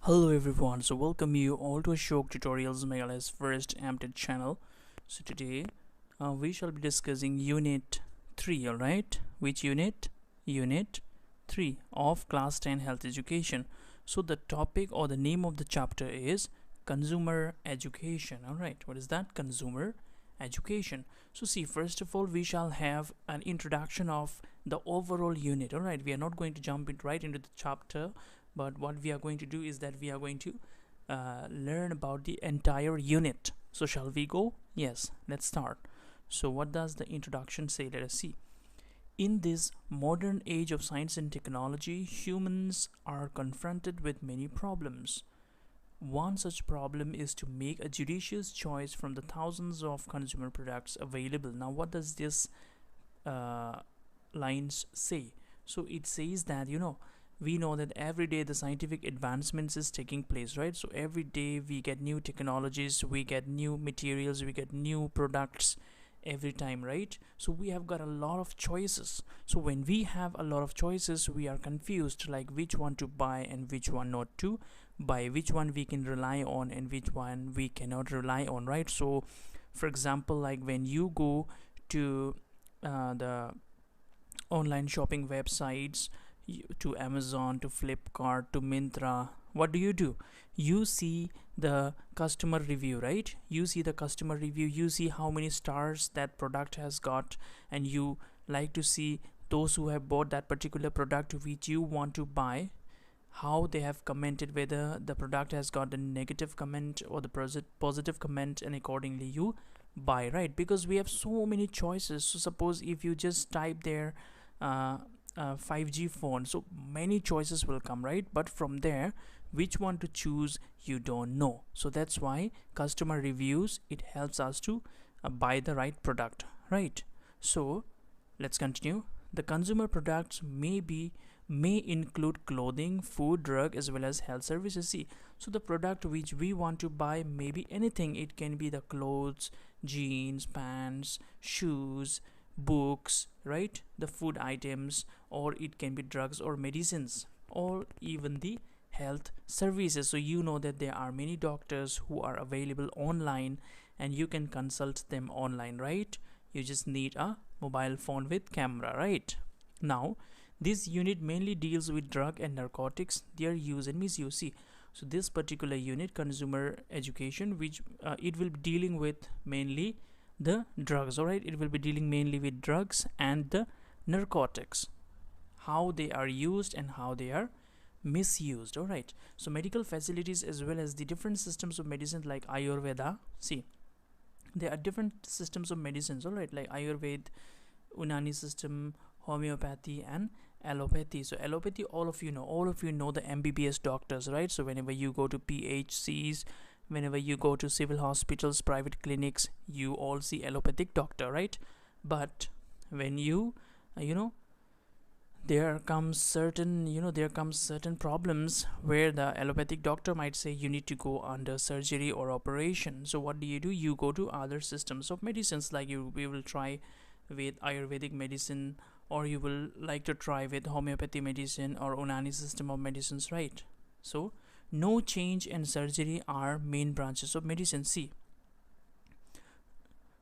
Hello everyone, so welcome you all to Ashok Tutorials Meghalaya's first MTED channel. So today we shall be discussing Unit 3, alright? Which unit? Unit 3 of Class 10 Health Education. So the topic or the name of the chapter is Consumer Education, alright? What is that? Consumer Education. So see, first of all, we shall have an introduction of the overall unit, alright? We are not going to jump right into the chapter, but what we are going to do is that we are going to learn about the entire unit. So shall we go? Yes, let's start. So what does the introduction say? Let us see. In this modern age of science and technology, humans are confronted with many problems. One such problem is to make a judicious choice from the thousands of consumer products available. Now what does this lines say? So it says that we know that every day the scientific advancements is taking place, right? So every day we get new technologies, we get new materials, we get new products every time, right? So we have got a lot of choices. So when we have a lot of choices, we are confused like which one to buy and which one not to buy, which one we can rely on and which one we cannot rely on, right? So for example, like when you go to the online shopping websites, to Amazon, to Flipkart, to Myntra, what do? You see the customer review, right? You see the customer review, you see how many stars that product has got, and you like to see those who have bought that particular product which you want to buy, how they have commented, whether the product has got a negative comment or the positive comment, and accordingly you buy, right? Because we have so many choices. So suppose if you just type there 5G phone, so many choices will come, right? But from there, which one to choose, you don't know. So that's why customer reviews, it helps us to buy the right product, right? So let's continue. The consumer products may include clothing, food, drug, as well as health services. See, so the product which we want to buy may be anything. It can be the clothes, jeans, pants, shoes, books, right? The food items, or it can be drugs or medicines, or even the health services. So you know that there are many doctors who are available online and you can consult them online, right? You just need a mobile phone with camera, right? Now this unit mainly deals with drug and narcotics, their use and misuse. See, so this particular unit, consumer education, which it will be dealing with mainly the drugs, all right? It will be dealing mainly with drugs and the narcotics, how they are used and how they are misused, all right? So medical facilities as well as the different systems of medicine like Ayurveda. See, there are different systems of medicines, all right, like Ayurveda, Unani system, homeopathy, and allopathy. So allopathy, all of you know the MBBS doctors, right? So whenever you go to PHCs, whenever you go to civil hospitals, private clinics, you all see allopathic doctor, right? But when you there comes certain problems where the allopathic doctor might say you need to go under surgery or operation. So what do? You go to other systems of medicines, like we will try with Ayurvedic medicine, or you will like to try with homeopathy medicine or Unani system of medicines, right? So no change and surgery are main branches of medicine. See,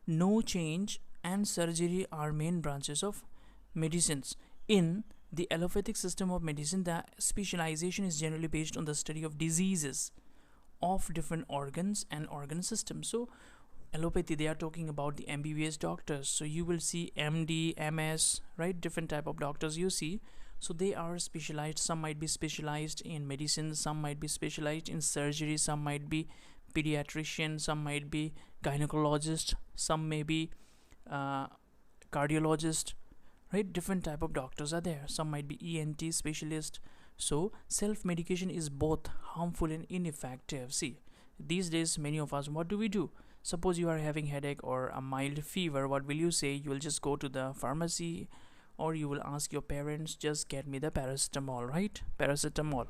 no change and surgery are main branches of medicines. In the allopathic system of medicine, the specialization is generally based on the study of diseases of different organs and organ systems. So allopathy, they are talking about the MBBS doctors. So you will see MD, MS, right? Different type of doctors you see. So they are specialized. Some might be specialized in medicine, some might be specialized in surgery, some might be pediatrician, some might be gynecologist, some may be cardiologist, right? Different type of doctors are there. Some might be ENT specialist. So self-medication is both harmful and ineffective. See, these days many of us, what do? Suppose you are having headache or a mild fever, what will you say? You will just go to the pharmacy, or you will ask your parents, just get me the paracetamol, right? Paracetamol.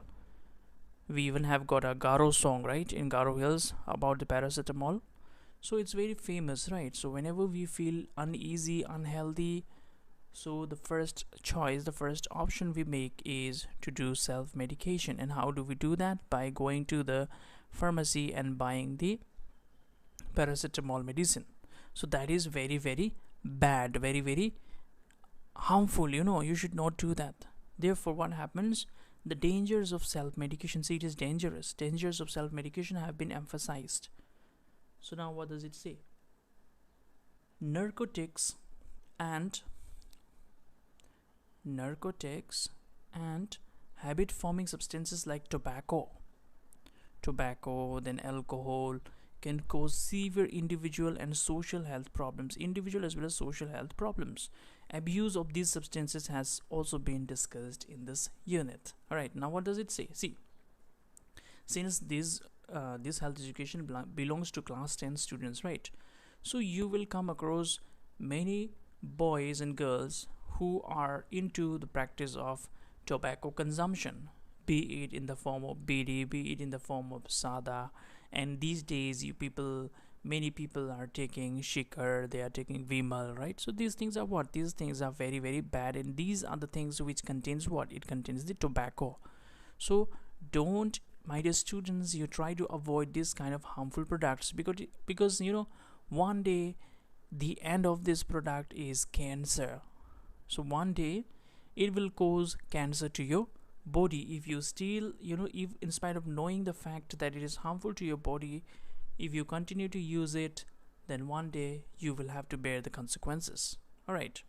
We even have got a Garo song, right, in Garo Hills about the paracetamol. So it's very famous, right? So whenever we feel uneasy, unhealthy, So the first choice, the first option we make is to do self-medication. And how do we do that? By going to the pharmacy and buying the paracetamol medicine. So that is very, very bad, very, very harmful. You should not do that. Therefore, what happens? The dangers of self-medication, see, it is dangerous. Dangers of self-medication have been emphasized. So now what does it say? Narcotics and habit-forming substances like tobacco, then alcohol, can cause severe individual and social health problems, individual as well as social health problems. Abuse of these substances has also been discussed in this unit. All right, now what does it say? See, since this health education belongs to class 10 students, right? So you will come across many boys and girls who are into the practice of tobacco consumption, be it in the form of BD, be it in the form of Sada. And these days, many people are taking Shikar, they are taking Vimal, right? So these things are what? These things are very, very bad, and these are the things which contains what? It contains the tobacco. So don't, my dear students, you try to avoid this kind of harmful products, because one day the end of this product is cancer. So one day it will cause cancer to your body if you still, if in spite of knowing the fact that it is harmful to your body, if you continue to use it, then one day you will have to bear the consequences. All right.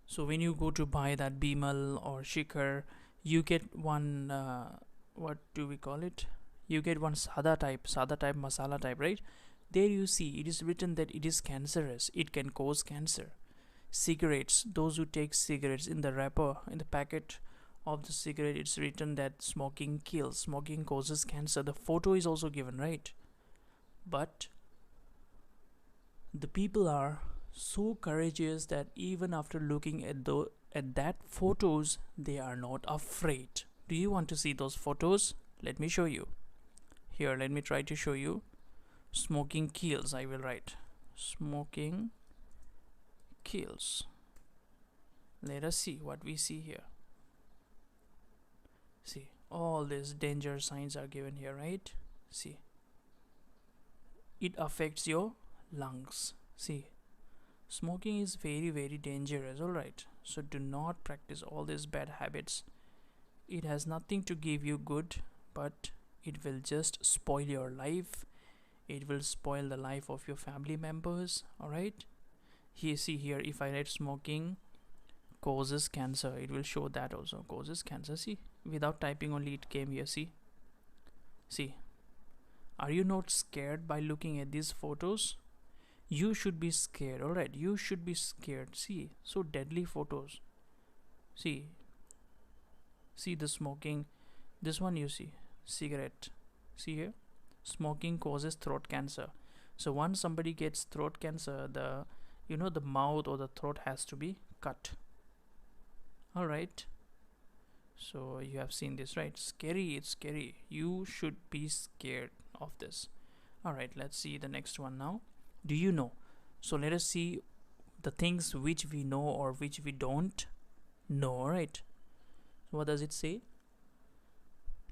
So when you go to buy that Bimal or Shikar, you get one, what do we call it? You get one sada type, masala type, right? There you see it is written that it is cancerous. It can cause cancer. Cigarettes, those who take cigarettes, in the wrapper, in the packet of the cigarette, it's written that smoking kills, smoking causes cancer. The photo is also given, right? But the people are so courageous that even after looking at that photos, they are not afraid. Do you want to see those photos? Let me show you. Here, let me try to show you. Smoking kills, I will write. Smoking kills. Let us see what we see here. See, all these danger signs are given here, right? See, it affects your lungs. See, smoking is very, very dangerous. All right, so do not practice all these bad habits. It has nothing to give you good, but it will just spoil your life. It will spoil the life of your family members. All right, here, see here, if I write smoking causes cancer, it will show that also causes cancer. See, without typing only it came here. See, are you not scared by looking at these photos? You should be scared. All right, you should be scared. See, so deadly photos. See the smoking. This one, you see, cigarette. See here, smoking causes throat cancer. So once somebody gets throat cancer, the mouth or the throat has to be cut. All right, so you have seen this, right? Scary, it's scary. You should be scared of this. All right, let's see the next one now. Do you know? So let us see the things which we know or which we don't know. All right, so what does it say?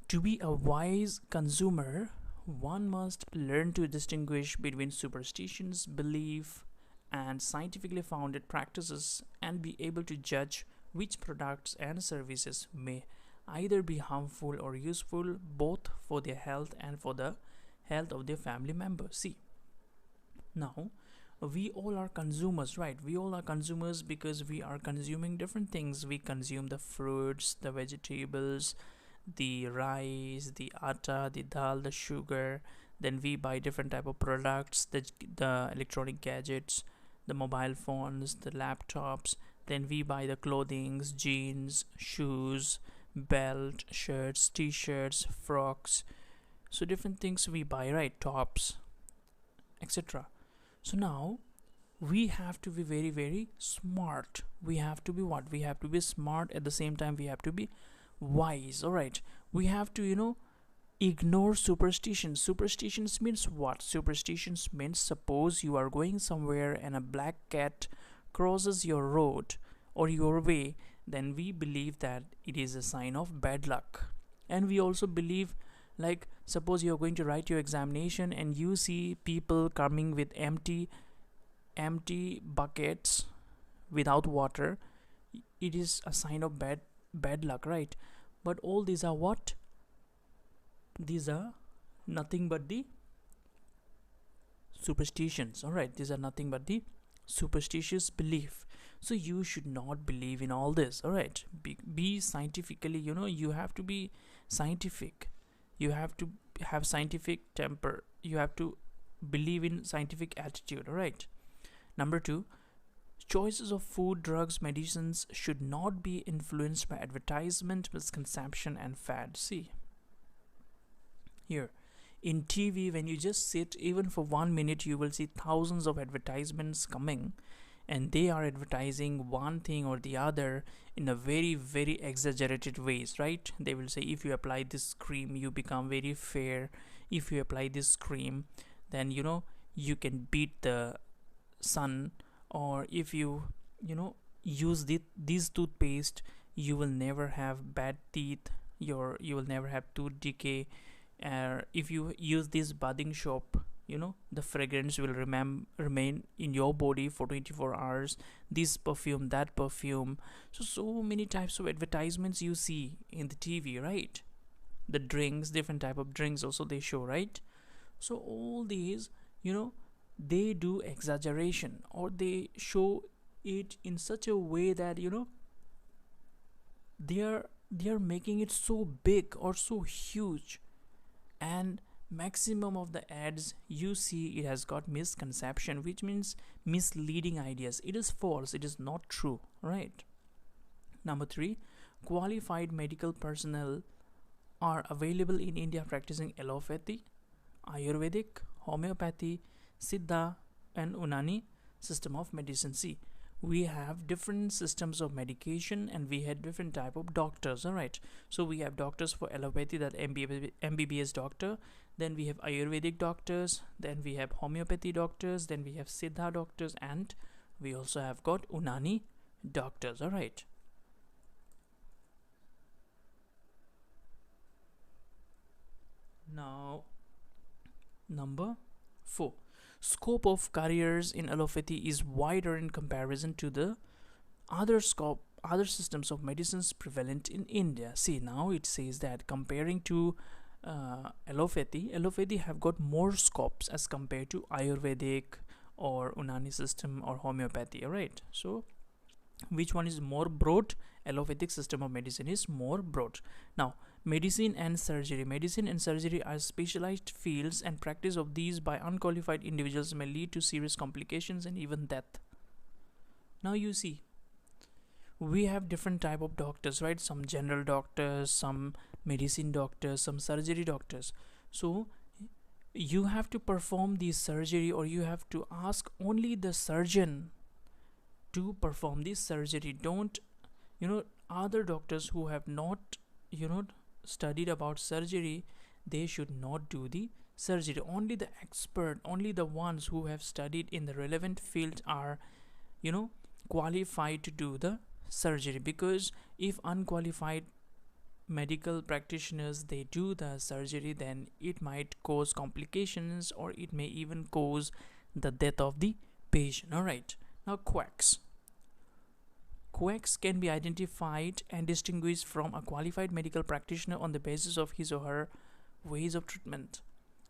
To be a wise consumer, one must learn to distinguish between superstitions, belief, and scientifically founded practices, and be able to judge which products and services may either be harmful or useful, both for their health and for the health of their family members. See, now we all are consumers, right? We all are consumers because we are consuming different things. We consume the fruits, the vegetables, the rice, the atta, the dal, the sugar. Then we buy different type of products, the electronic gadgets, the mobile phones, the laptops. Then we buy the clothings, jeans, shoes, belt, shirts, t-shirts, frocks. So different things we buy, right? Tops, etc. So now we have to be very, very smart. We have to be what? We have to be smart. At the same time, we have to be wise. All right, we have to ignore superstitions. Superstitions means what? Superstitions means, suppose you are going somewhere and a black cat crosses your road or your way, then we believe that it is a sign of bad luck. And we also believe, like, suppose you're going to write your examination and you see people coming with empty buckets without water, it is a sign of bad luck, right? But all these are what? These are nothing but the superstitions. All right, these are nothing but the superstitious belief. So you should not believe in all this. All right, be scientifically, you have to be scientific. You have to have scientific temper. You have to believe in scientific attitude. All right. Number 2, choices of food, drugs, medicines should not be influenced by advertisement, misconception, and fad. See here, in TV, when you just sit even for 1 minute, you will see thousands of advertisements coming, and they are advertising one thing or the other in a very, very exaggerated ways, right? They will say, if you apply this cream, you become very fair. If you apply this cream, then you can beat the sun. Or if you use this toothpaste, you will never have bad teeth. You will never have tooth decay. If you use this bathing soap, the fragrance will remain in your body for 24 hours. This perfume, that perfume. So many types of advertisements you see in the TV, right? The drinks, different type of drinks also they show, right? So all these, they do exaggeration, or they show it in such a way that they are making it so big or so huge. And maximum of the ads you see, it has got misconception, which means misleading ideas. It is false, it is not true, right? Number 3, qualified medical personnel are available in India practicing allopathy, Ayurvedic, homeopathy, Siddha, and Unani system of medicine. See, we have different systems of medication, and we had different type of doctors. All right, so we have doctors for allopathy, that MBBS doctor. Then we have Ayurvedic doctors. Then we have homeopathy doctors. Then we have Siddha doctors, and we also have got Unani doctors. All right. Now, number 4. Scope of careers in allopathy is wider in comparison to the other systems of medicines prevalent in India. See, now it says that comparing to allopathy have got more scopes as compared to Ayurvedic or Unani system or homeopathy. Alright, so which one is more broad? Allopathic system of medicine is more broad. Now, medicine and surgery are specialized fields, and practice of these by unqualified individuals may lead to serious complications and even death. Now you see, we have different type of doctors, right? Some general doctors, some medicine doctors, some surgery doctors. So you have to perform the surgery, or you have to ask only the surgeon to perform this surgery. Don't other doctors who have not studied about surgery, they should not do the surgery. Only the expert, only the ones who have studied in the relevant field are qualified to do the surgery. Because if unqualified medical practitioners they do the surgery, then it might cause complications, or it may even cause the death of the patient. All right, now quacks can be identified and distinguished from a qualified medical practitioner on the basis of his or her ways of treatment.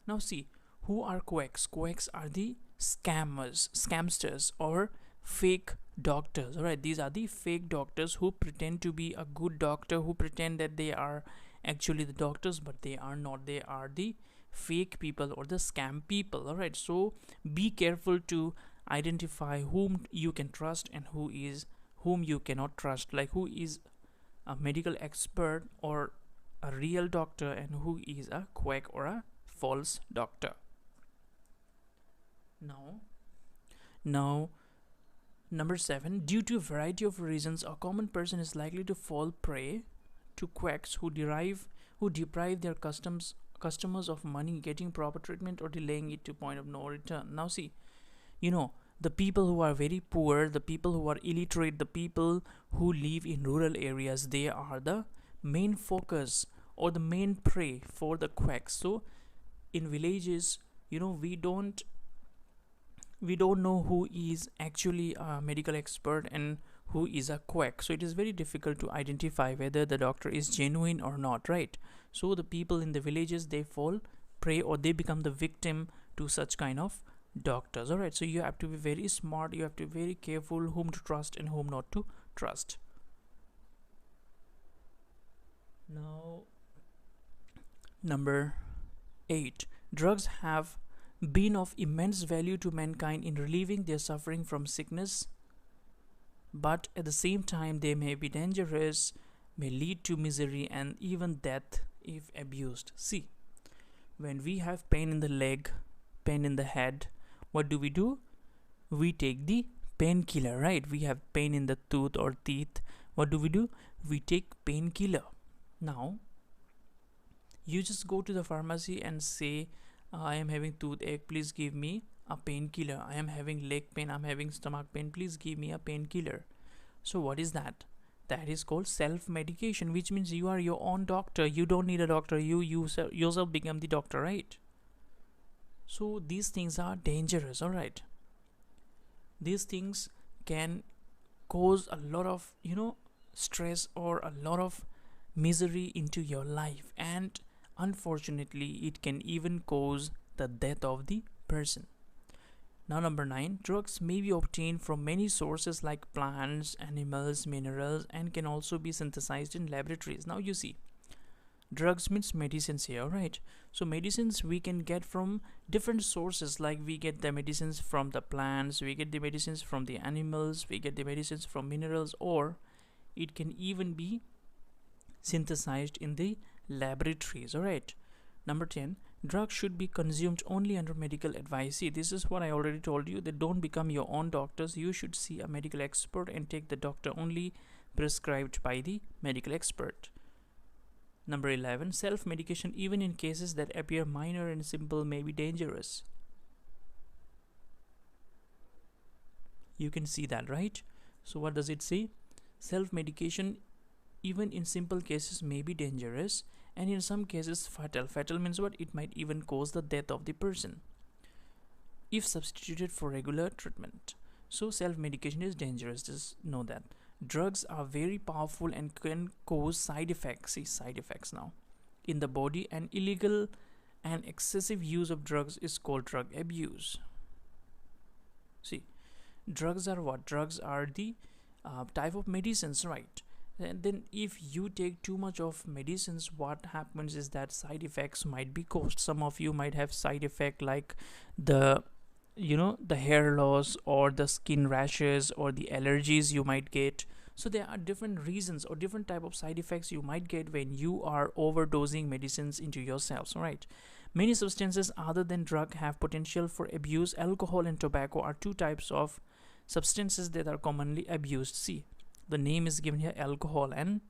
Now see, who are quacks? Quacks are the scamsters, or fake doctors. Alright, these are the fake doctors who pretend to be a good doctor, who pretend that they are actually the doctors, but they are not. They are the fake people or the scam people. Alright, so be careful to identify whom you can trust and whom you cannot trust, like who is a medical expert or a real doctor and who is a quack or a false doctor. Now number 7, due to a variety of reasons, a common person is likely to fall prey to quacks who deprive their customers of money, getting proper treatment, or delaying it to point of no return. Now see, The people who are very poor, the people who are illiterate, the people who live in rural areas, they are the main focus or the main prey for the quacks. So in villages, we don't know who is actually a medical expert and who is a quack. So it is very difficult to identify whether the doctor is genuine or not, right? So the people in the villages, they fall prey or they become the victim to such kind of doctors. All right, so you have to be very smart, you have to be very careful whom to trust and whom not to trust. Now, number 8, drugs have been of immense value to mankind in relieving their suffering from sickness, but at the same time they may be dangerous, may lead to misery and even death if abused. See, when we have pain in the leg, pain in the head, what do? We take the painkiller, right? We have pain in the tooth or teeth, what do? We take painkiller. Now you just go to the pharmacy and say, I am having toothache, please give me a painkiller. I am having leg pain, I'm having stomach pain, please give me a painkiller. So what is that? That is called self-medication, which means you are your own doctor. You don't need a doctor, you yourself become the doctor, right? So these things are dangerous, all right? These things can cause a lot of stress or a lot of misery into your life, and unfortunately it can even cause the death of the person. Now number 9, drugs may be obtained from many sources like plants, animals, minerals, and can also be synthesized in laboratories. Now you see, drugs means medicines here, right? So medicines we can get from different sources, like we get the medicines from the plants, we get the medicines from the animals, we get the medicines from minerals, or it can even be synthesized in the laboratories. All right. Number 10, drugs should be consumed only under medical advice. See, this is what I already told you, that don't become your own doctors. You should see a medical expert and take the doctor only prescribed by the medical expert. Number 11, self-medication, even in cases that appear minor and simple, may be dangerous. You can see that, right? So what does it say? Self-medication, even in simple cases, may be dangerous, and in some cases fatal. Fatal means what? It might even cause the death of the person if substituted for regular treatment. So self-medication is dangerous, just know that. Drugs are very powerful and can cause side effects. See, side effects now in the body, and illegal and excessive use of drugs is called drug abuse. See, drugs are what? Drugs are the type of medicines, right? And then if you take too much of medicines, what happens is that side effects might be caused. Some of you might have side effect like the hair loss or the skin rashes or the allergies you might get. So there are different reasons or different type of side effects you might get when you are overdosing medicines into yourselves, right? Many substances other than drug have potential for abuse. Alcohol and tobacco are two types of substances that are commonly abused. See, the name is given here, alcohol and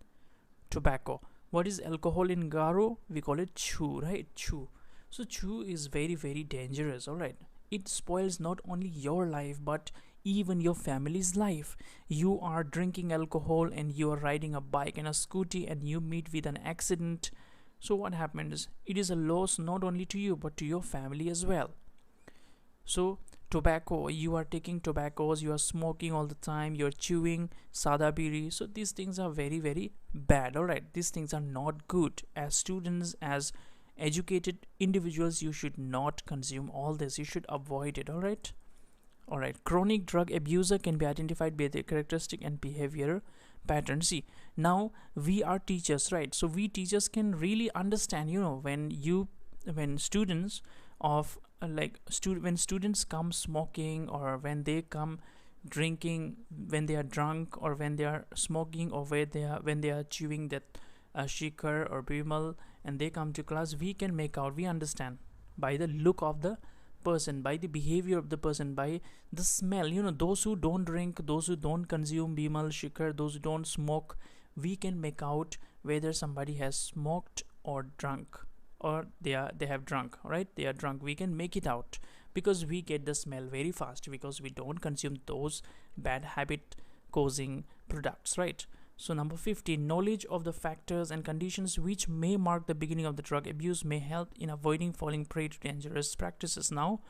tobacco. What is alcohol in Garo? We call it chew, right? Chew. So chew is very, very dangerous, all right? It spoils not only your life but even your family's life. You are drinking alcohol and you are riding a bike and a scooty and you meet with an accident. So what happens? It is a loss not only to you but to your family as well. So tobacco, you are taking tobaccos, you are smoking all the time, you are chewing sada biri. So these things are very, very bad, all right? These things are not good. As students, as educated individuals, you should not consume all this. You should avoid it, all right? All right. Chronic drug abuser can be identified by their characteristic and behavior pattern. See, now we are teachers, right? So we teachers can really understand, when students of when students come smoking, or when they come drinking, when they are drunk, or when they are smoking, or when they are chewing that shikar or bimal, and they come to class, we can make out, we understand by the look of the person, by the behavior of the person, by the smell. Those who don't drink, those who don't consume bimal, shikar, those who don't smoke, we can make out whether somebody has smoked or drunk. or they have drunk, right? They are drunk, we can make it out because we get the smell very fast because we don't consume those bad habit causing products, right? So number 15, knowledge of the factors and conditions which may mark the beginning of the drug abuse may help in avoiding falling prey to dangerous practices. Now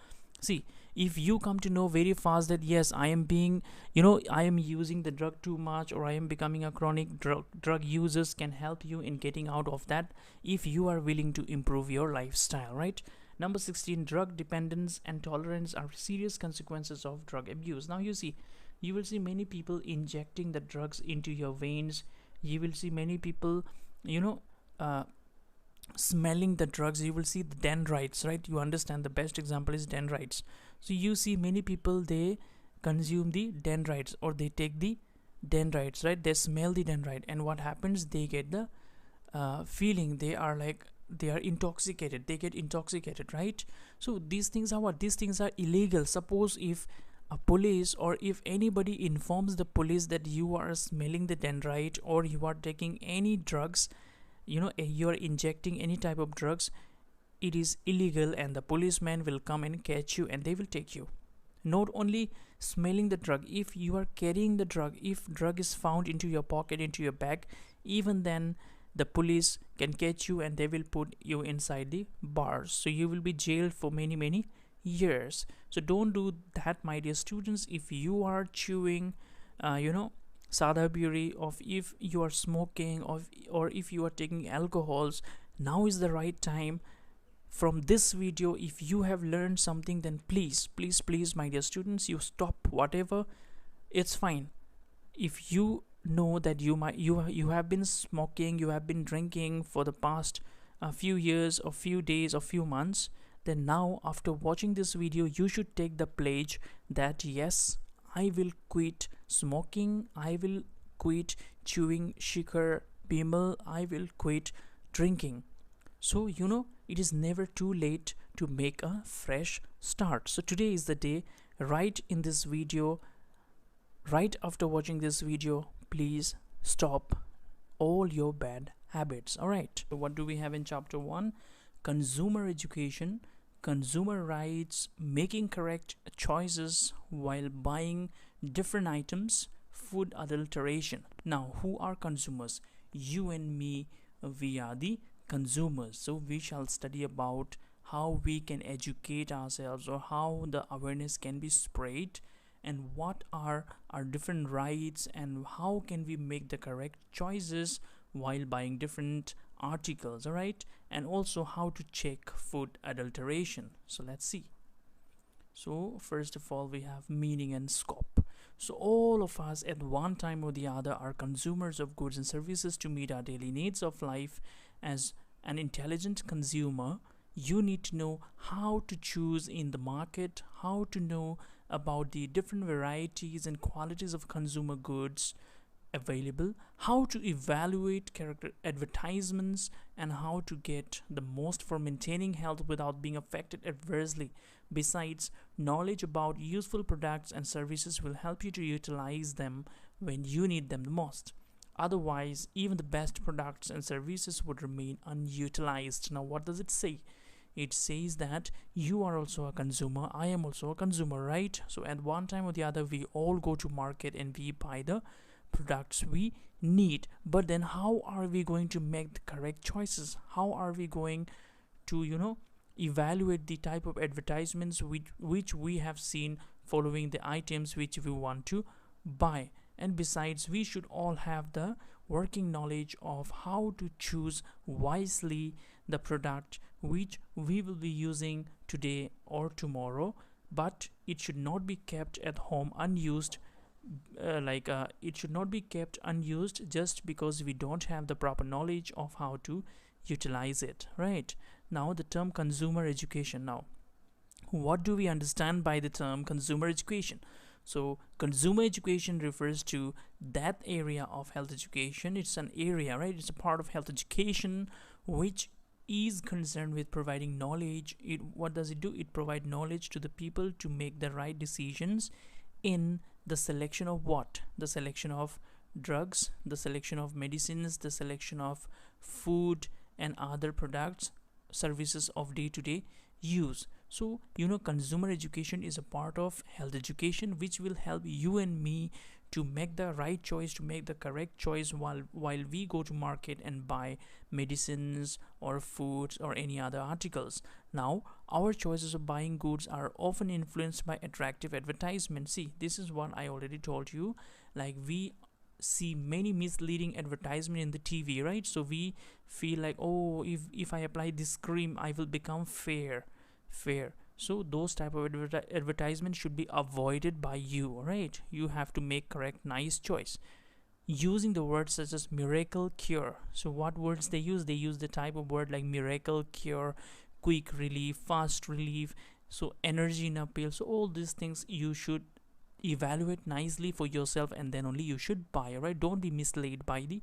see, if you come to know very fast that yes, I am being, I am using the drug too much, or I am becoming a chronic drug users, can help you in getting out of that if you are willing to improve your lifestyle, right? Number 16, drug dependence and tolerance are serious consequences of drug abuse. Now you will see many people injecting the drugs into your veins. You will see many people, smelling the drugs. You will see the dendrites, right? You understand the best example is dendrites. So you see many people, they consume the dendrites or they take the dendrites, right? They smell the dendrite, and what happens, they get the feeling they are intoxicated, they get intoxicated, right? So these things are what? These things are illegal. Suppose if a police or if anybody informs the police that you are smelling the dendrite or you are taking any drugs, you are injecting any type of drugs, it is illegal, and the policeman will come and catch you and they will take you. Not only smelling the drug, if you are carrying the drug, if drug is found into your pocket, into your bag, even then the police can catch you and they will put you inside the bars. So you will be jailed for many years. So don't do that, my dear students. If you are chewing Sada Buri, of if you are smoking, or if you are taking alcohols, now is the right time. From this video, if you have learned something, then please my dear students, you stop whatever. It's fine if you know that you have been smoking, you have been drinking for the past few years or few days or few months, then now after watching this video you should take the pledge that yes, I will quit smoking, I will quit chewing shikar, bimal, I will quit drinking. So it is never too late to make a fresh start. So today is the day. Right in this video, right after watching this video, please stop all your bad habits. Alright, so what do we have in chapter 1? Consumer education, consumer rights, making correct choices while buying different items, food adulteration. Now, who are consumers? You and me, we are the consumers. So we shall study about how we can educate ourselves, or how the awareness can be spread, and what are our different rights, and how can we make the correct choices while buying different articles. All right, and also how to check food adulteration. So let's see. So first of all, we have meaning and scope. So all of us at one time or the other are consumers of goods and services to meet our daily needs of life. As an intelligent consumer, you need to know how to choose in the market, how to know about the different varieties and qualities of consumer goods available, how to evaluate character advertisements, and how to get the most for maintaining health without being affected adversely. Besides, knowledge about useful products and services will help you to utilize them when you need them the most. Otherwise, even the best products and services would remain unutilized. Now, what does it say? It says that you are also a consumer, I am also a consumer, right? So at one time or the other, we all go to market and we buy the products we need. But then how are we going to make the correct choices? How are we going to evaluate the type of advertisements which we have seen following the items which we want to buy? And besides, we should all have the working knowledge of how to choose wisely the product which we will be using today or tomorrow, but it should not be kept at home unused. It should not be kept unused just because we don't have the proper knowledge of how to utilize it, right? Now, the term consumer education. Now, what do we understand by the term consumer education? So consumer education refers to that area of health education. It's an area, right? It's a part of health education which is concerned with providing knowledge. What does it do? It provides knowledge to the people to make the right decisions in the selection of what? The selection of drugs, the selection of medicines, the selection of food and other products. services of day-to-day use. So consumer education is a part of health education, which will help you and me to make the right choice, to make the correct choice while we go to market and buy medicines or foods or any other articles. Now, our choices of buying goods are often influenced by attractive advertisements. See, this is what I already told you. Like, we see many misleading advertisement in the TV, right? So we feel like, oh, if I apply this cream, I will become fair. So those type of advertisements should be avoided by you, right? You have to make correct, nice choice using the words such as miracle cure. So what words they use? They use the type of word like miracle cure, quick relief, fast relief, so energy in a pill. So all these things you should evaluate nicely for yourself, and then only you should buy, right? Don't be misled by the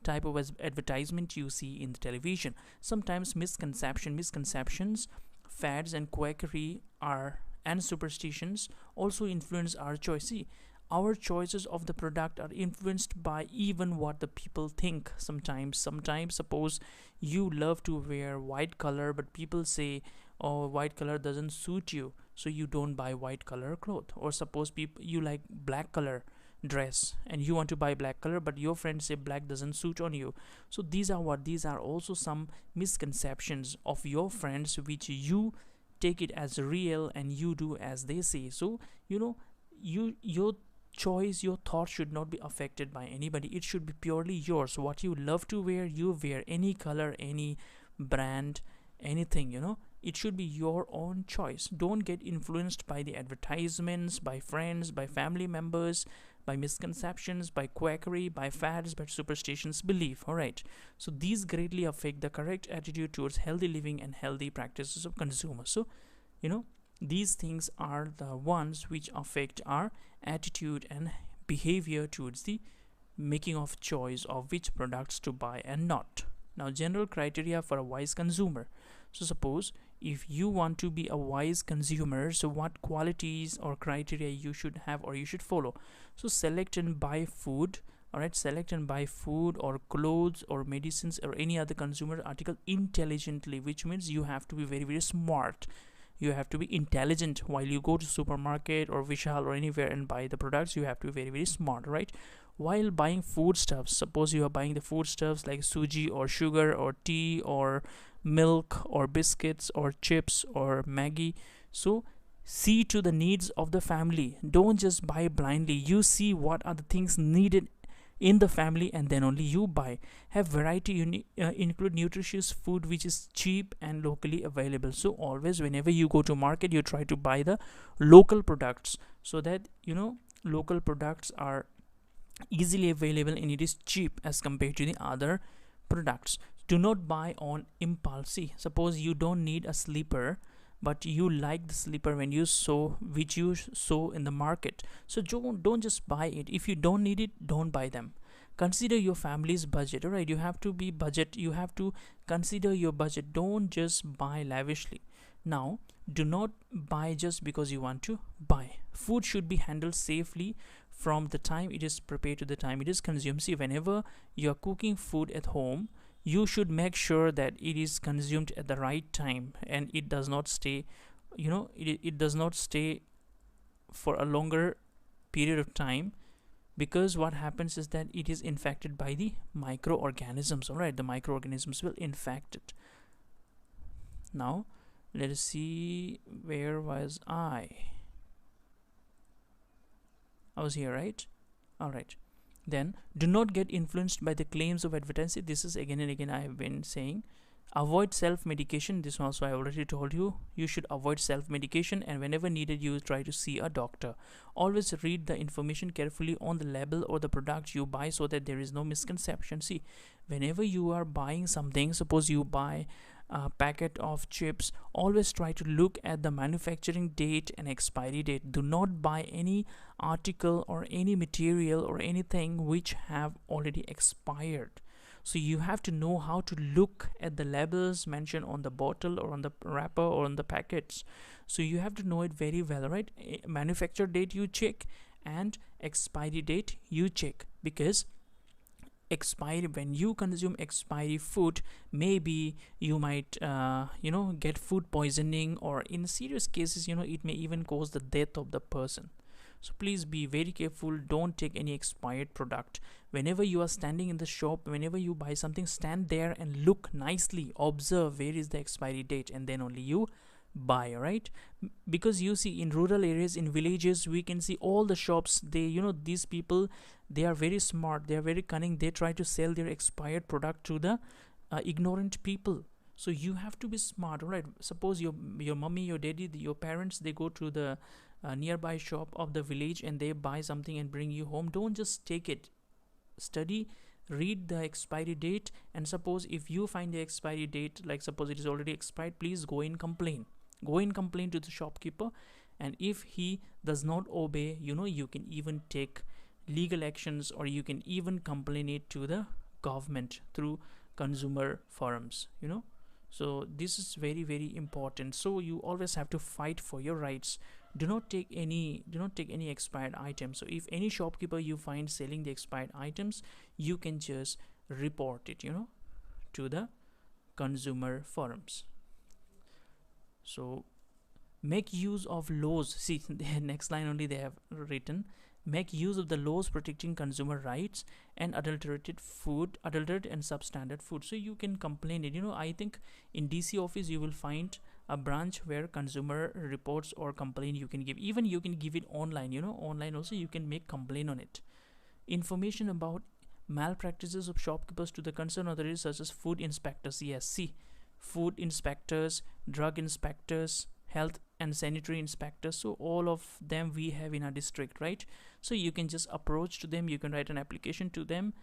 type of advertisement you see in the television. Sometimes misconceptions, fads and quackery and superstitions also influence our choice. See, our choices of the product are influenced by even what the people think. Sometimes suppose you love to wear white color, but people say, oh, white color doesn't suit you, so you don't buy white color cloth. Or suppose you like black color dress and you want to buy black color, but your friends say black doesn't suit on you. So these are also some misconceptions of your friends, which you take it as real and you do as they say. So your choice, your thoughts should not be affected by anybody. It should be purely yours. What you love to wear, you wear. Any color, any brand, anything. It should be your own choice. Don't get influenced by the advertisements, by friends, by family members, by misconceptions, by quackery, by fads, by superstitions, belief. Alright, so these greatly affect the correct attitude towards healthy living and healthy practices of consumers. So these things are the ones which affect our attitude and behavior towards the making of choice of which products to buy and not. Now, general criteria for a wise consumer. So suppose if you want to be a wise consumer, so what qualities or criteria you should have or you should follow? So select and buy food. Alright, select and buy food or clothes or medicines or any other consumer article intelligently, which means you have to be very, very smart. You have to be intelligent while you go to supermarket or Vishal or anywhere and buy the products. You have to be very, very smart, right? While buying foodstuffs, suppose you are buying the foodstuffs like suji or sugar or tea or milk or biscuits or chips or Maggi. So see to the needs of the family. Don't just buy blindly. You see what are the things needed in the family and then only you buy. Have variety, include nutritious food which is cheap and locally available. So always whenever you go to market, you try to buy the local products, so that local products are easily available and it is cheap as compared to the other products. Do not buy on impulse. See, suppose you don't need a slipper, but you like the slipper which you saw in the market. So don't just buy it. If you don't need it, don't buy them. Consider your family's budget. Alright, you have to be budget. You have to consider your budget. Don't just buy lavishly. Now, do not buy just because you want to buy. Food should be handled safely from the time it is prepared to the time it is consumed. See, whenever you are cooking food at home, you should make sure that it is consumed at the right time and it does not stay, it does not stay for a longer period of time, because what happens is that it is infected by the microorganisms. Alright, the microorganisms will infect it. Now, let us see, where was I was here, right? Alright. Then, do not get influenced by the claims of advertising. This is again and again I have been saying. Avoid self-medication. This also I already told you. You should avoid self-medication, and whenever needed, you try to see a doctor. Always read the information carefully on the label or the product you buy, so that there is no misconception. See, whenever you are buying something, suppose you buy a packet of chips, always try to look at the manufacturing date and expiry date. Do not buy any article or any material or anything which have already expired. So you have to know how to look at the labels mentioned on the bottle or on the wrapper or on the packets. So you have to know it very well, right? Manufacture date you check and expiry date you check, because expiry, when you consume expiry food, maybe you might get food poisoning, or in serious cases, it may even cause the death of the person. So please be very careful. Don't take any expired product. Whenever you are standing in the shop, whenever you buy something, stand there and look nicely, observe where is the expiry date, and then only you buy. All right, because you see, in rural areas, in villages, we can see all the shops, these people, they are very smart, they are very cunning, they try to sell their expired product to the ignorant people. So you have to be smart. All right, suppose your mommy, your daddy, your parents, they go to the nearby shop of the village and they buy something and bring you home. Don't just take it. Study, read the expiry date, and suppose if you find the expiry date, like suppose it is already expired, please go and complain. Go and complain to the shopkeeper, and if he does not obey, you can even take legal actions, or you can even complain it to the government through consumer forums. So this is very, very important. So you always have to fight for your rights. Do not take any expired items. So if any shopkeeper you find selling the expired items, you can just report it to the consumer forums. So make use of laws. See, the next line only they have written, make use of the laws protecting consumer rights and adulterated and substandard food. So you can complain it. I think in DC office you will find a branch where consumer reports or complaint you can give. Even you can give it online. Online also you can make complaint on it. Information about malpractices of shopkeepers to the concerned authorities such as food inspectors. Yes, see, food inspectors, drug inspectors, health and sanitary inspectors. So all of them we have in our district, right? So you can just approach to them, you can write an application to them,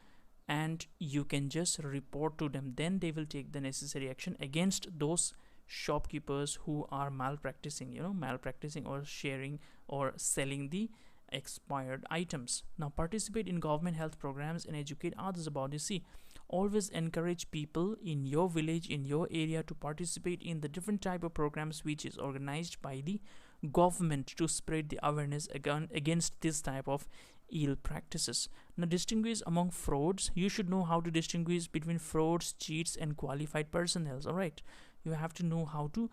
and you can just report to them. Then they will take the necessary action against those shopkeepers who are malpracticing or sharing or selling the expired items. Now participate in government health programs and educate others about this. See, always encourage people in your village, in your area, to participate in the different type of programs which is organized by the government to spread the awareness against this type of ill practices. Now distinguish among frauds. You should know how to distinguish between frauds, cheats and qualified personnel. All right, you have to know how to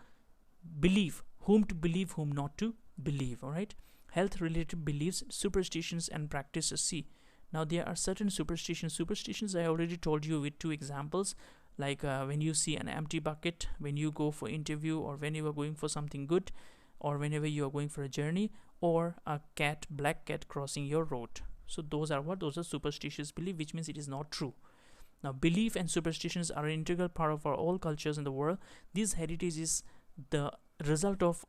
believe, whom to believe, whom not to believe. All right, health related beliefs, superstitions and practices. See, now there are certain superstitions I already told you with two examples, like when you see an empty bucket when you go for interview, or when you are going for something good, or whenever you are going for a journey, or a black cat crossing your road. So those are what? Those are superstitious belief, which means it is not true. Now belief and superstitions are an integral part of all cultures in the world. This heritage is the result of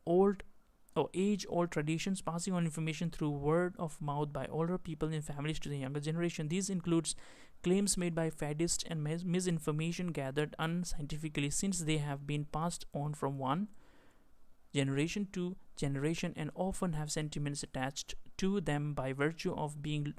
age-old traditions passing on information through word of mouth by older people in families to the younger generation. These includes claims made by faddists and misinformation gathered unscientifically, since they have been passed on from one generation to generation and often have sentiments attached to them by virtue of being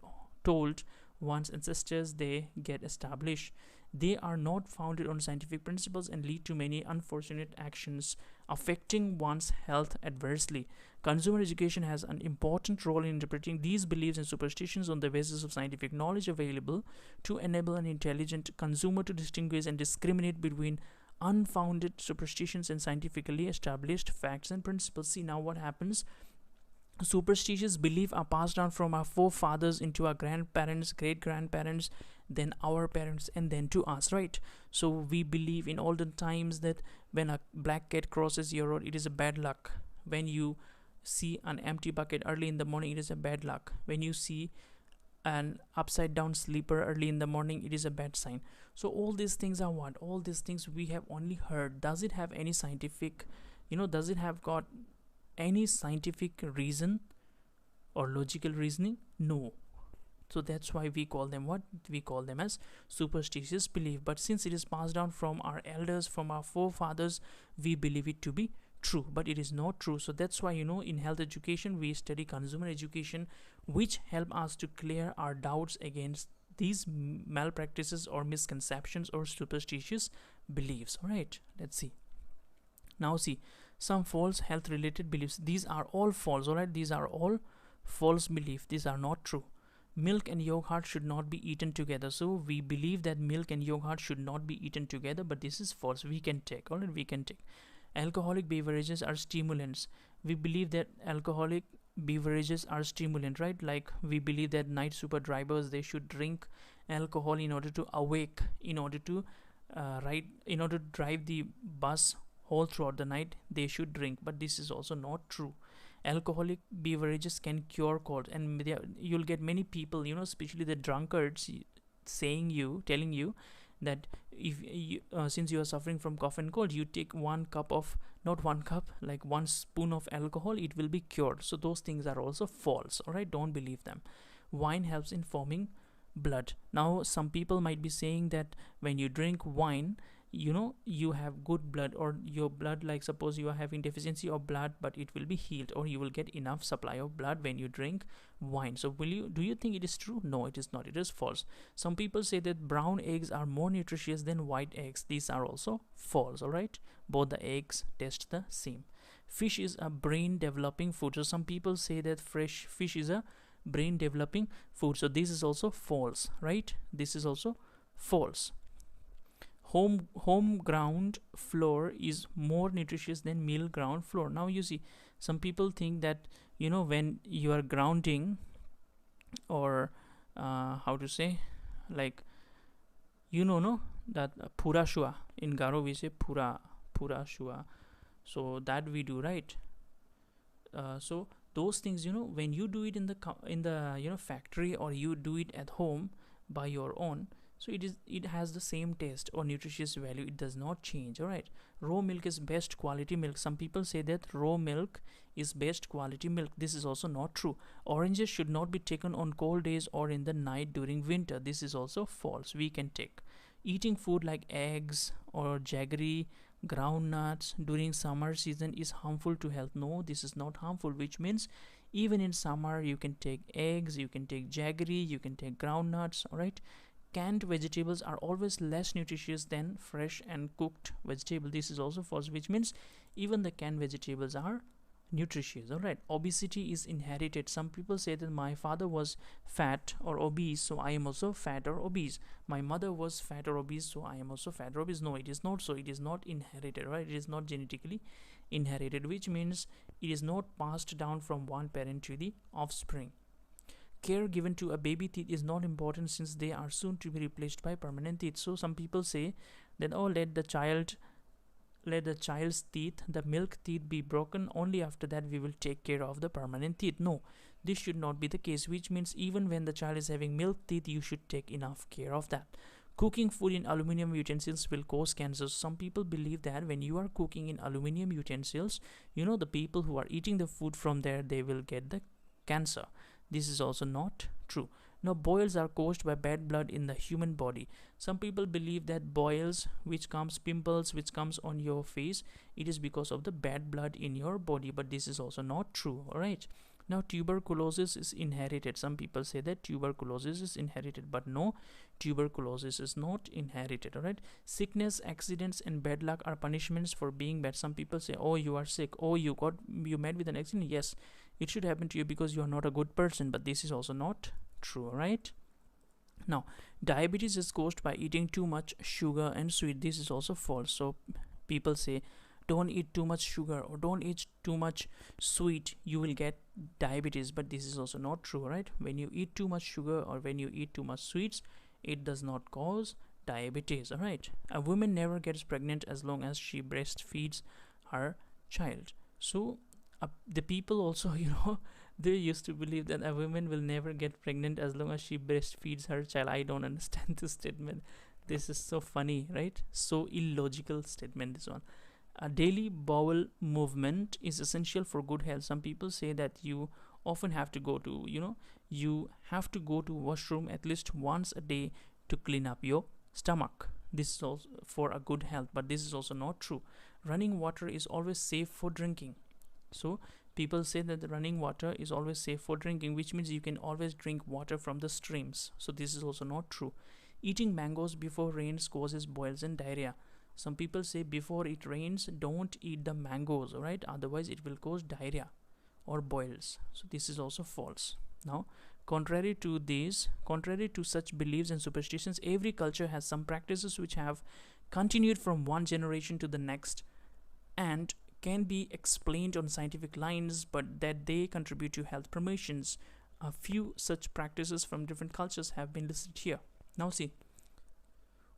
told once ancestors. They get established. They are not founded on scientific principles and lead to many unfortunate actions affecting one's health adversely. Consumer education has an important role in interpreting these beliefs and superstitions on the basis of scientific knowledge available to enable an intelligent consumer to distinguish and discriminate between unfounded superstitions and scientifically established facts and principles. See, now what happens? Superstitious beliefs are passed down from our forefathers into our grandparents, great grandparents, then our parents, and then to us, right? So we believe in olden times that when a black cat crosses your road, it is a bad luck. When you see an empty bucket early in the morning, it is a bad luck. When you see an upside down sleeper early in the morning, it is a bad sign. So all these things are what? All these things we have only heard. Does it have any scientific, does it have got any scientific reason or logical reasoning? No. So that's why we call them what? We call them as superstitious belief. But since it is passed down from our elders, from our forefathers, we believe it to be true, but it is not true. So that's why in health education we study consumer education, which help us to clear our doubts against these malpractices or misconceptions or superstitious beliefs. All right, let's see. Now see some false health related beliefs. These are all false. All right, these are all false beliefs. These are not true. milk and yogurt should not be eaten together. So we believe that milk and yogurt should not be eaten together, but this is false. We can take, all right, we can take. Alcoholic beverages are stimulants. We believe that alcoholic beverages are stimulant, right? Like we believe that night super drivers, they should drink alcohol in order to awake, in order to in order to drive the bus whole throughout the night, they should drink. But this is also not true. Alcoholic beverages can cure cold, and you'll get many people, especially the drunkards, telling you that if you, since you are suffering from cough and cold, you take 1 cup of, not 1 cup, like 1 spoon of alcohol, it will be cured. So those things are also false, all right? Don't believe them. Wine helps in forming blood. Now some people might be saying that when you drink wine, you have good blood, or your blood, like suppose you are having deficiency of blood, but it will be healed, or you will get enough supply of blood when you drink wine. So do you think it is true? No, it is not. It is false. Some people say that brown eggs are more nutritious than white eggs. These are also false, all right? Both the eggs taste the same. Fish is a brain developing food. So some people say that fresh fish is a brain developing food. So this is also false, right? This is also false. Home ground flour is more nutritious than mill ground flour. Now you see, some people think that when you are grounding, or how to say, like no, that pura shua, in Garo we say pura shua. So that we do, right? So those things, when you do it in the factory, or you do it at home by your own, so it has the same taste or nutritious value. It does not change, all right? Raw milk is best quality milk. Some people say that raw milk is best quality milk. This is also not true. Oranges should not be taken on cold days or in the night during winter. This is also false. We can take. Eating food like eggs or jaggery, groundnuts during summer season is harmful to health. No, this is not harmful, which means even in summer you can take eggs, you can take jaggery, you can take groundnuts, all right? Canned vegetables are always less nutritious than fresh and cooked vegetable. This is also false, which means even the canned vegetables are nutritious, all right? Obesity is inherited. Some people say that my father was fat or obese, so I am also fat or obese. My mother was fat or obese, so I am also fat or obese. No, it is not so. It is not inherited, right? It is not genetically inherited, which means it is not passed down from one parent to the offspring. Care given to a baby teeth is not important, since they are soon to be replaced by permanent teeth. So some people say that, oh, let the child's teeth, the milk teeth, be broken. Only after that we will take care of the permanent teeth. No, this should not be the case, which means even when the child is having milk teeth, you should take enough care of that. Cooking food in aluminium utensils will cause cancer. Some people believe that when you are cooking in aluminium utensils, the people who are eating the food from there, they will get the cancer. This is also not true. Now, boils are caused by bad blood in the human body. Some people believe that boils, pimples, which comes on your face, it is because of the bad blood in your body. But this is also not true, all right? Now, tuberculosis is inherited. Some people say that tuberculosis is inherited, but no, tuberculosis is not inherited, all right? Sickness, accidents, and bad luck are punishments for being bad. Some people say, oh, you are sick. Oh, you met with an accident. Yes, it should happen to you because you are not a good person, but this is also not true, right? Now, diabetes is caused by eating too much sugar and sweet. This is also false. So people say, don't eat too much sugar or don't eat too much sweet, you will get diabetes, but this is also not true, right? When you eat too much sugar or when you eat too much sweets, it does not cause diabetes, all right? A woman never gets pregnant as long as she breastfeeds her child. So the people also, they used to believe that a woman will never get pregnant as long as she breastfeeds her child. I don't understand this statement. This is so funny, right? So illogical statement, this one. A daily bowel movement is essential for good health. Some people say that you often have to go to, you have to go to washroom at least once a day to clean up your stomach. This is also for a good health, but this is also not true. Running water is always safe for drinking. So people say that the running water is always safe for drinking, which means you can always drink water from the streams. So this is also not true. Eating mangoes before rains causes boils and diarrhea. Some people say before it rains, don't eat the mangoes, all right? Otherwise, it will cause diarrhea or boils. So this is also false. Now, Contrary to such beliefs and superstitions, every culture has some practices which have continued from one generation to the next and can be explained on scientific lines, but that they contribute to health promotions. A few such practices from different cultures have been listed here. Now, see,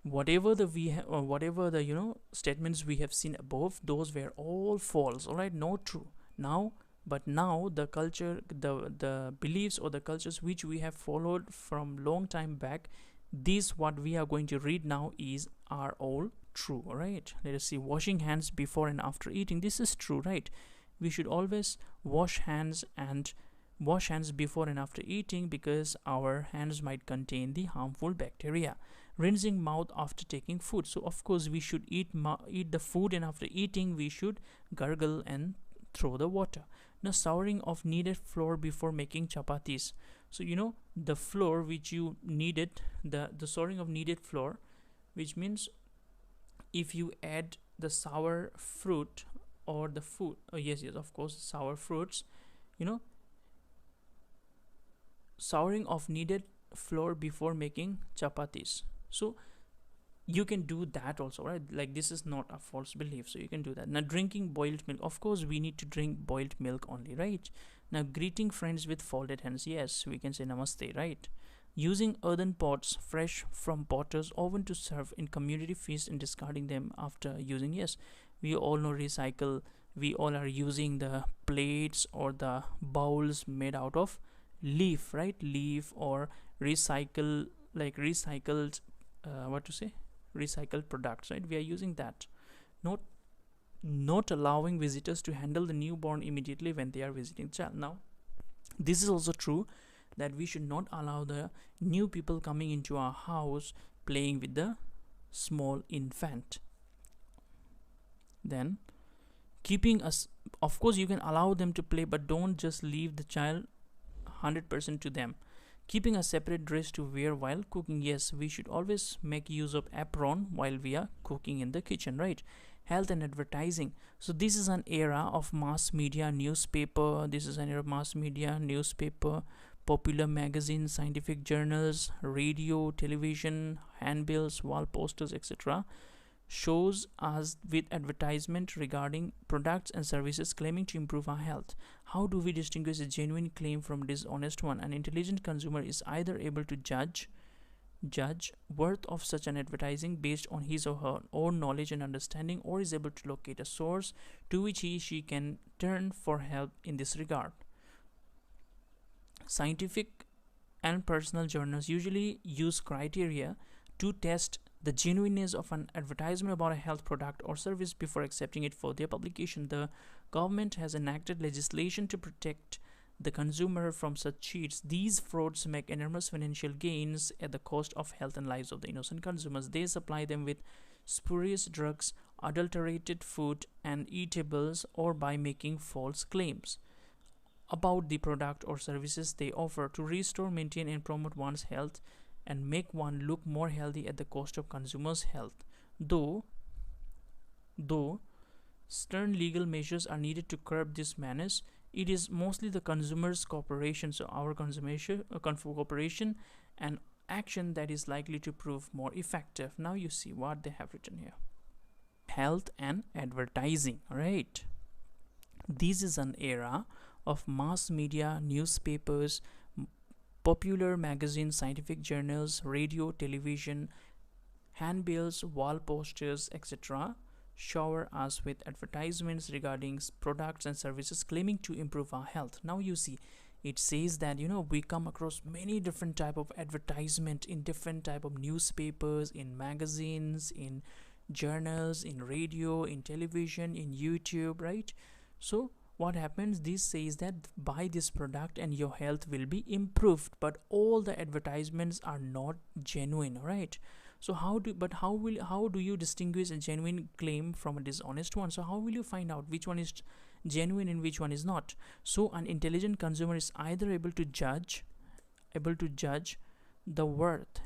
whatever the statements we have seen above, those were all false. All right, not true. Now, the culture, the beliefs or the cultures which we have followed from long time back, these what we are going to read now are all true. All right, let us see. Washing hands before and after eating, this is true, right? We should always wash hands before and after eating, because our hands might contain the harmful bacteria. Rinsing mouth after taking food, so of course we should eat the food, and after eating we should gargle and throw the water. Now, souring of kneaded flour before making chapatis. So the flour which you kneaded, the souring of kneaded flour, which means if you add the sour fruit or the food, yes, of course, sour fruits, souring of kneaded flour before making chapatis. So you can do that also, right? Like, this is not a false belief, so you can do that. Now, drinking boiled milk, of course we need to drink boiled milk only, right? Now, greeting friends with folded hands, yes, we can say namaste, right? Using earthen pots fresh from potter's oven to serve in community feasts and discarding them after using, yes, we all know recycle. We all are using the plates or the bowls made out of leaf, right? Leaf or recycled recycled products, right? We are using that. Not allowing visitors to handle the newborn immediately when they are visiting the child. Now, this is also true, that we should not allow the new people coming into our house playing with the small infant. Then, keeping us, of course you can allow them to play, but don't just leave the child 100% to them. Keeping a separate dress to wear while cooking, yes, we should always make use of apron while we are cooking in the kitchen, right? Health and advertising, so this is an era of mass media, newspaper. This is an era of mass media, newspaper, popular magazines, scientific journals, radio, television, handbills, wall posters, etc. shows us with advertisement regarding products and services claiming to improve our health. How do we distinguish a genuine claim from a dishonest one? An intelligent consumer is either able to judge worth of such an advertising based on his or her own knowledge and understanding, or is able to locate a source to which she can turn for help in this regard. Scientific and personal journals usually use criteria to test the genuineness of an advertisement about a health product or service before accepting it for their publication. The government has enacted legislation to protect the consumer from such cheats. These frauds make enormous financial gains at the cost of health and lives of the innocent consumers. They supply them with spurious drugs, adulterated food and eatables, or by making false claims about the product or services they offer to restore, maintain and promote one's health and make one look more healthy at the cost of consumers' health. Though stern legal measures are needed to curb this menace, it is mostly the consumers' cooperation, so our cooperation and action, that is likely to prove more effective. Now you see what they have written here. Health and advertising, right? This is an era of mass media, newspapers, popular magazines, scientific journals, radio, television, handbills, wall posters, etc. shower us with advertisements regarding products and services claiming to improve our health. Now you see, it says that we come across many different type of advertisement in different type of newspapers, in magazines, in journals, in radio, in television, in YouTube, right? So what happens, this says that buy this product and your health will be improved, but all the advertisements are not genuine, right? So how do you distinguish a genuine claim from a dishonest one? So how will you find out which one is genuine and which one is not? So an intelligent consumer is either able to judge the worth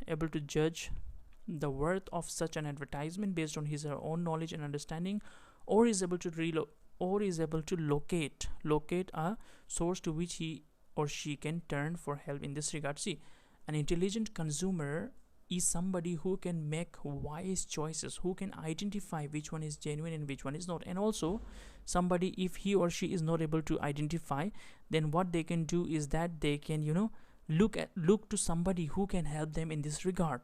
of such an advertisement based on his or her own knowledge and understanding, or is able to locate a source to which he or she can turn for help in this regard. See, an intelligent consumer is somebody who can make wise choices, who can identify which one is genuine and which one is not. And also somebody, if he or she is not able to identify, then what they can do is that they can, look to somebody who can help them in this regard.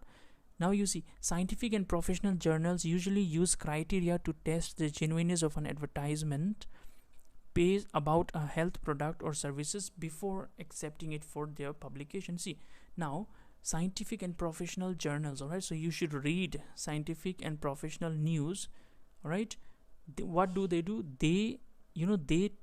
Now you see, scientific and professional journals usually use criteria to test the genuineness of an advertisement based about a health product or services before accepting it for their publication. See, now scientific and professional journals, all right, so you should read scientific and professional news, all right. What do? They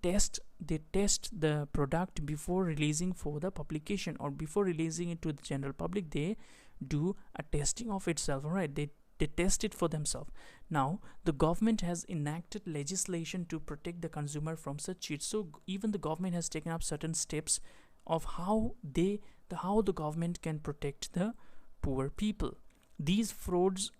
test the product before releasing for the publication, or before releasing it to the general public. They do a testing of itself, all right. They test it for themselves. Now the government has enacted legislation to protect the consumer from such cheats. So even the government has taken up certain steps of how the government can protect the poor people. These frauds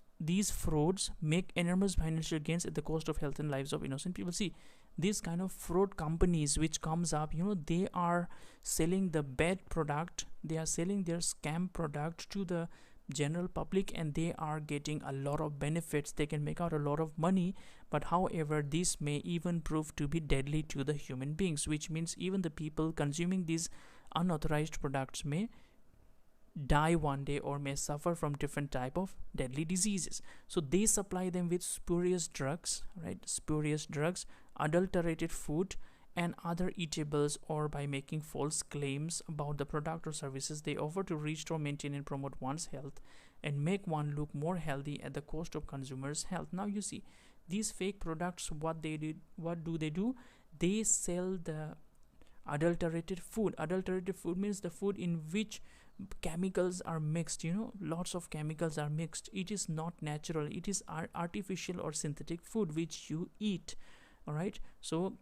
make enormous financial gains at the cost of health and lives of innocent people. See, these kind of fraud companies which comes up, they are selling the bad product, they are selling their scam product to the general public, and they are getting a lot of benefits. They can make out a lot of money, but however this may even prove to be deadly to the human beings, which means even the people consuming these unauthorized products may die one day or may suffer from different type of deadly diseases. So they supply them with spurious drugs, right? Spurious drugs, adulterated food and other eatables, or by making false claims about the product or services they offer to restore, maintain and promote one's health and make one look more healthy at the cost of consumers' health. Now you see, these fake products, what do they do? They sell the adulterated food. Adulterated food means the food in which chemicals are mixed, lots of chemicals are mixed. It is not natural, it is artificial or synthetic food which you eat, all right. So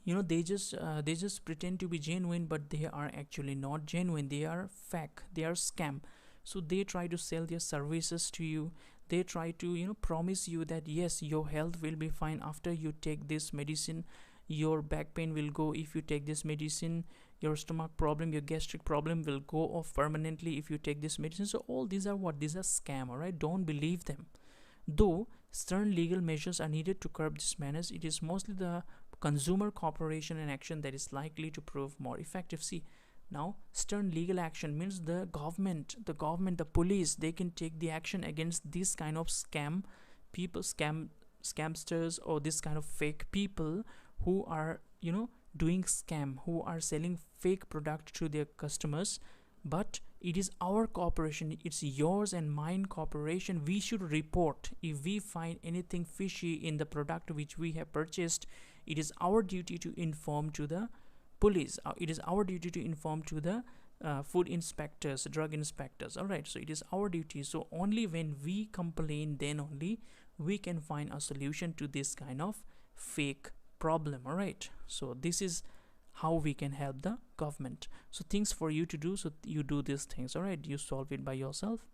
they just pretend to be genuine, but they are actually not genuine. They are fake, they are scam. So they try to sell their services to you. They try to promise you that yes, your health will be fine after you take this medicine. Your back pain will go if you take this medicine. Your stomach problem, your gastric problem will go off permanently if you take this medicine. So all these are what? These are scam, all right. Don't believe them. Though stern legal measures are needed to curb this menace, it is mostly the consumer cooperation and action that is likely to prove more effective. See, now stern legal action means the government, the police, they can take the action against this kind of scam people, scamsters, or this kind of fake people who are doing scam, who are selling fake product to their customers. But it is our cooperation, it's yours and mine cooperation. We should report if we find anything fishy in the product which we have purchased. It is our duty to inform to the police. It is our duty to inform to the food inspectors, drug inspectors, all right. So it is our duty. So only when we complain, then only we can find a solution to this kind of fake problem, all right. So this is how we can help the government. So things for you to do, so you do these things, all right. You solve it by yourself.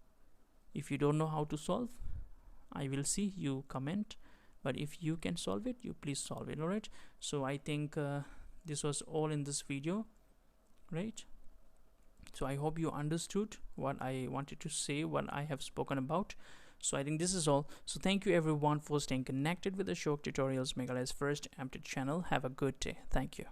If you don't know how to solve, I will see, you comment. But if you can solve it, you please solve it, all right. So I think this was all in this video, right? So I hope you understood what I wanted to say, what I have spoken about. So I think this is all. So thank you everyone for staying connected with the Ashok Tutorials, Meghalaya's first MTech channel. Have a good day. Thank you.